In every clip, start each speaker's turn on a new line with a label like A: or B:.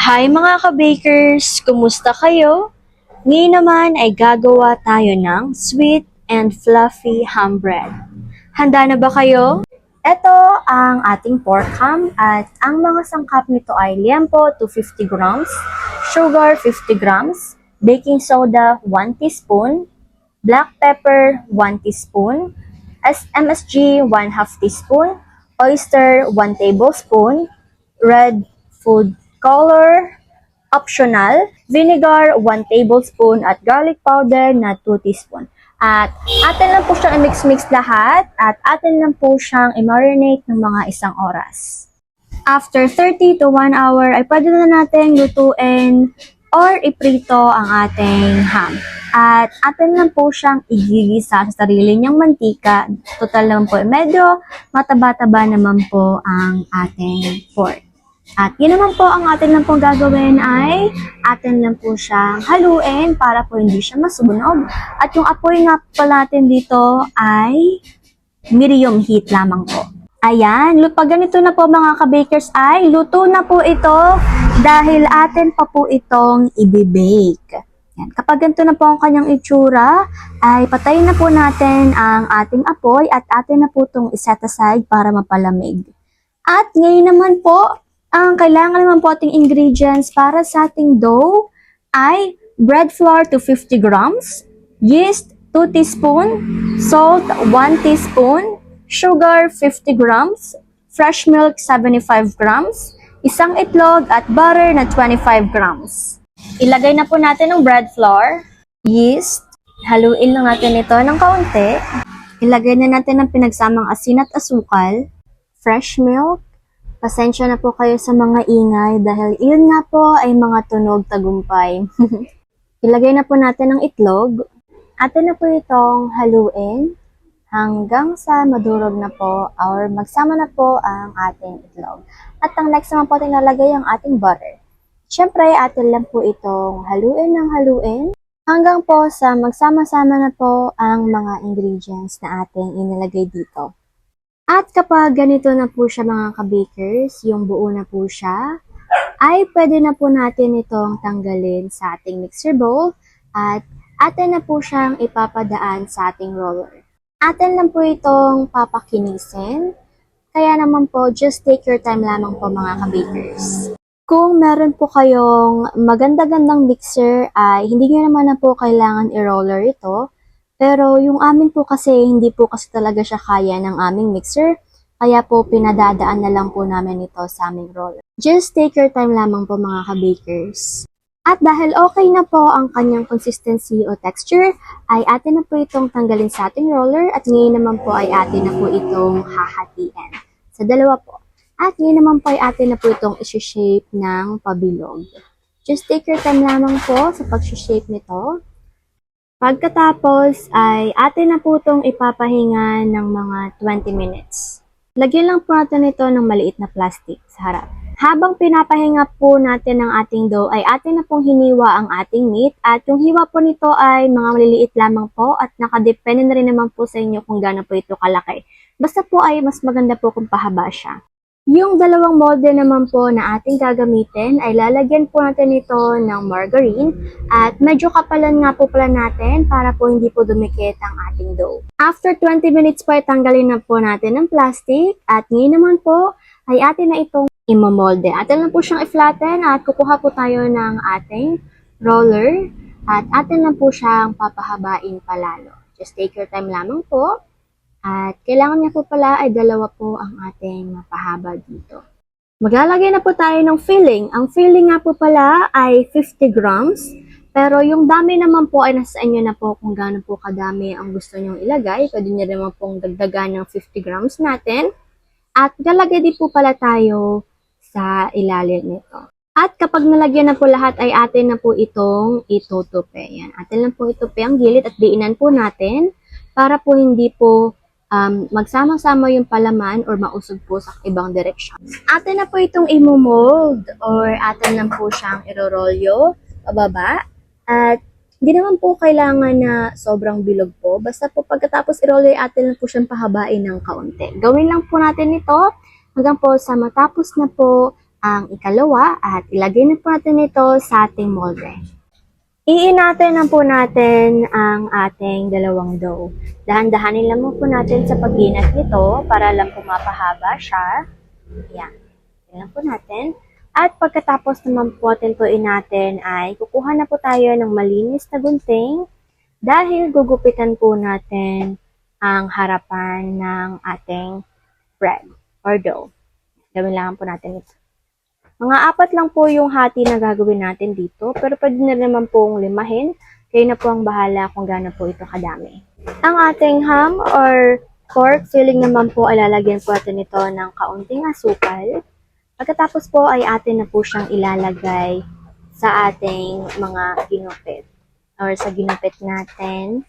A: Hi mga ka-bakers! Kumusta kayo? Ngayon naman ay gagawa tayo ng sweet and fluffy ham bread. Handa na ba kayo? Ito ang ating pork ham at ang mga sangkap nito ay liempo 250 grams, sugar 50 grams, baking soda 1 teaspoon, black pepper 1 teaspoon, MSG 1/2 teaspoon, oyster 1 tablespoon, red food color optional, vinegar 1 tablespoon at garlic powder na 2 teaspoon. At atin lang po siyang i-mix-mix lahat at atin lang po siyang i-marinate ng mga 1 oras. After 30 to 1 hour ay pwede na natin lutuin or iprito ang ating ham. At atin lang po siyang igigisa sa sarili niyang mantika. Total naman po, medyo mataba-taba naman po ang ating pork. At yun naman po ang atin lang pong gagawin ay atin lang po siyang haluin para po hindi siya masunog. At yung apoy nga po natin dito ay medium heat lamang po. Ayan, pag ganito na po mga ka-bakers ay luto na po ito dahil atin pa po itong i-bake. Yan. Kapag ganito na po ang kanyang itsura, ay patayin na po natin ang ating apoy at atin na po itong iset aside para mapalamig. At ngayon naman po, ang kailangan naman po ating ingredients para sa ating dough ay bread flour 250 grams, yeast 2 teaspoon, salt 1 teaspoon, sugar 50 grams, fresh milk 75 grams, isang itlog at butter na 25 grams. Ilagay na po natin ang bread flour, yeast, haluin lang natin ito ng kaunti. Ilagay na natin ang pinagsamang asin at asukal, fresh milk. Pasensya na po kayo sa mga ingay dahil iyon nga po ay mga tunog tagumpay. Ilagay na po natin ang itlog. Atin na po itong haluin hanggang sa madurog na po or magsama na po ang ating itlog. At ang next naman po ating lalagay ang ating butter. Siyempre, atin lang po itong haluin ng haluin hanggang po sa magsama-sama na po ang mga ingredients na ating inilagay dito. At kapag ganito na po siya mga ka-bakers, yung buo na po siya, ay pwede na po natin itong tanggalin sa ating mixer bowl at atin na po siyang ipapadaan sa ating roller. Atin lang po itong papakinisin, kaya naman po just take your time lamang po mga ka-bakers. Kung meron po kayong maganda-gandang mixer ay hindi nyo naman na po kailangan i-roller ito. Pero yung amin po kasi, hindi po kasi talaga siya kaya ng aming mixer. Kaya po pinadadaan na lang po namin ito sa aming roller. Just take your time lamang po mga ka-bakers. At dahil okay na po ang kanyang consistency o texture, ay atin na po itong tanggalin sa ating roller. At ngayon naman po ay atin na po itong hahatiin. Sa dalawa po. At ngayon naman po ay atin na po itong isi-shape ng pabilog. Just take your time lamang po sa pag-shape nito. Pagkatapos ay atin na po itong ipapahinga ng mga 20 minutes. Lagyan lang po natin ito ng maliit na plastic sa harap. Habang pinapahinga po natin ang ating dough ay atin na pong hiniwa ang ating meat at yung hiwa po nito ay mga maliliit lamang po at nakadepende na rin naman po sa inyo kung gaano po ito kalaki. Basta po ay mas maganda po kung pahaba siya. Yung dalawang molde naman po na ating gagamitin ay lalagyan po natin ito ng margarine at medyo kapalan nga po pala natin para po hindi po dumikit ang ating dough. After 20 minutes po ay tanggalin na po natin ang plastic at ngayon naman po ay atin na itong imamolde. Atin lang po siyang i-flatten at kukuha po tayo ng ating roller at atin lang po siyang papahabain palalo. Just take your time lamang po. At kailangan niya po pala ay dalawa po ang ating mapahaba dito. Maglalagay na po tayo ng filling. Ang filling nga po pala ay 50 grams. Pero yung dami naman po ay nasa inyo na po kung gaano po kadami ang gusto nyong ilagay. Pwede nyo naman pong dagdagan ng 50 grams natin. At lalagay din po pala tayo sa ilalim nito. At kapag nalagyan na po lahat ay atin na po itong itutupi. Yan. Atin lang po itupi ang gilid at diinan po natin para po hindi po magsama-sama yung palaman or mausog po sa ibang direksyon. Atin na po itong imo-mold or atin lang po siyang irorolyo pababa. At hindi naman po kailangan na sobrang bilog po. Basta po pagkatapos irolyo atin lang po siyang pahabain ng kaunti. Gawin lang po natin ito hanggang po sa matapos na po ang ikalawa at ilagay na po natin ito sa ating molde. Iinatan na po natin ang ating dalawang dough. Dahan-dahanin lang po natin sa pag-inat nito para lang pumapahaba siya. Yan. Yan lang po natin. At pagkatapos naman po atin natin ay kukuha na po tayo ng malinis na gunting dahil gugupitan po natin ang harapan ng ating bread or dough. Gawin lang po natin ito. Mga 4 lang po yung hati na gagawin natin dito, pero pwede na naman pong limahin. Kayo na po ang bahala kung gaano po ito kadami. Ang ating ham or pork filling naman po ay lalagyan po natin ito ng kaunting asukal. Pagkatapos po ay atin na po siyang ilalagay sa ating mga ginupit or sa ginupit natin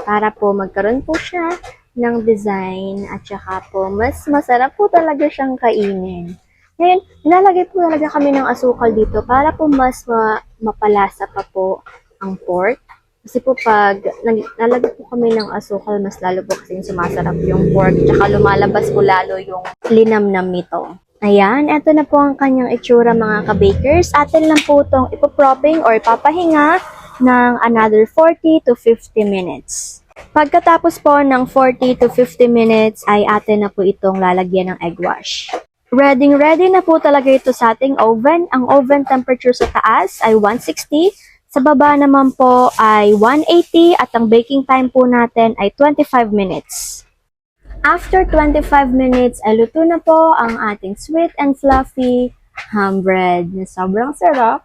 A: para po magkaroon po siya ng design at saka po mas masarap po talaga siyang kainin. Ngayon, nilalagay po talaga kami ng asukal dito para po mas mapalasa pa po ang pork. Kasi po pag nalagay po kami ng asukal, mas lalo po kasi sumasarap yung pork. Tsaka lumalabas po lalo yung linamnam nito. Ayan, eto na po ang kanyang itsura mga ka-bakers. Atin lang po itong ipopropping or ipapahinga ng another 40 to 50 minutes. Pagkatapos po ng 40 to 50 minutes ay atin na po itong lalagyan ng egg wash. Ready na po talaga ito sa ating oven. Ang oven temperature sa taas ay 160. Sa baba naman po ay 180 at ang baking time po natin ay 25 minutes. After 25 minutes ay luto na po ang ating sweet and fluffy ham bread na sobrang sarap,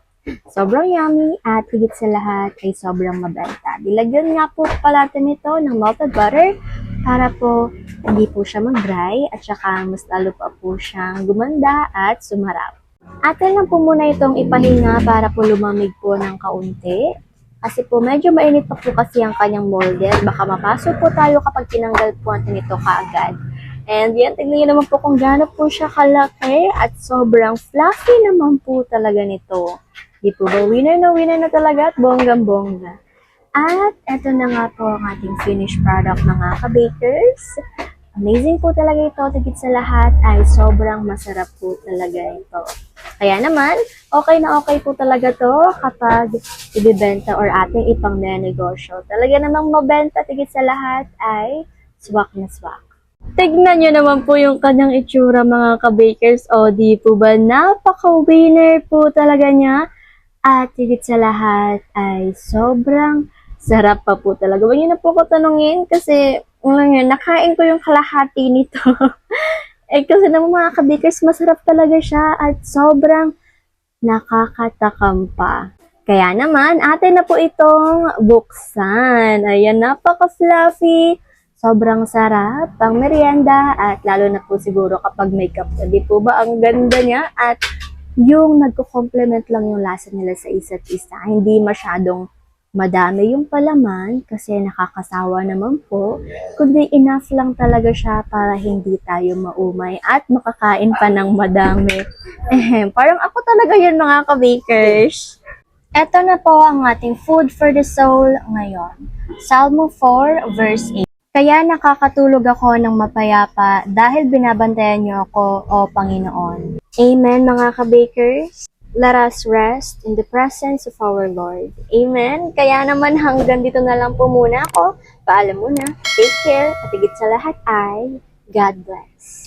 A: sobrang yummy at higit sa lahat ay sobrang mabenta. Dilagyan nga po pala natin ito ng melted butter para po hindi po siya mag-dry at saka mas lalo pa po siyang gumanda at sumarap. Atin lang po muna itong ipahinga para po lumamig po ng kaunti. Kasi po medyo mainit pa po kasi ang kanyang molde. Baka mapasok po tayo kapag tinanggal po natin ito kaagad. And yan, tignan niyo naman po kung gaano po siya kalaki at sobrang fluffy naman po talaga nito. Di po ba winner na talaga at bonggang-bongga. At eto na nga po ang ating finished product mga ka-bakers. Amazing po talaga ito. Tigit sa lahat ay sobrang masarap po talaga ito. Kaya naman, okay na okay po talaga to kapag ibibenta or ating ipang negosyo. Talaga namang mabenta tigit sa lahat ay swak na swak. Tignan nyo naman po yung kanyang itsura mga ka-bakers. O di po ba napaka-winner po talaga niya. At tigit sa lahat ay sobrang sarap pa po talaga. Huwag niyo na po ko tanungin kasi nakain ko yung kalahati nito. Kasi naman mga ka-bakers, masarap talaga siya at sobrang nakakatakam pa. Kaya naman, atin na po itong buksan. Ayan, napaka-fluffy, sobrang sarap, pang merienda, at lalo na po siguro kapag makeup. Di po ba ang ganda niya? At yung nagko-complement lang yung lasa nila sa isa't isa. Hindi masyadong madami yung palaman kasi nakakasawa naman po. Kundi enough lang talaga siya para hindi tayo maumay at makakain pa ng madami. Parang ako talaga yun mga ka-bakers. Ito na po ang ating food for the soul ngayon. Psalm 4 verse 8. Kaya nakakatulog ako ng mapayapa dahil binabantayan niyo ako, O Panginoon. Amen mga ka-bakers. Let us rest in the presence of our Lord. Amen. Kaya naman hanggang dito na lang po muna ako. Paalam muna. Take care. At higit sa lahat ay God bless.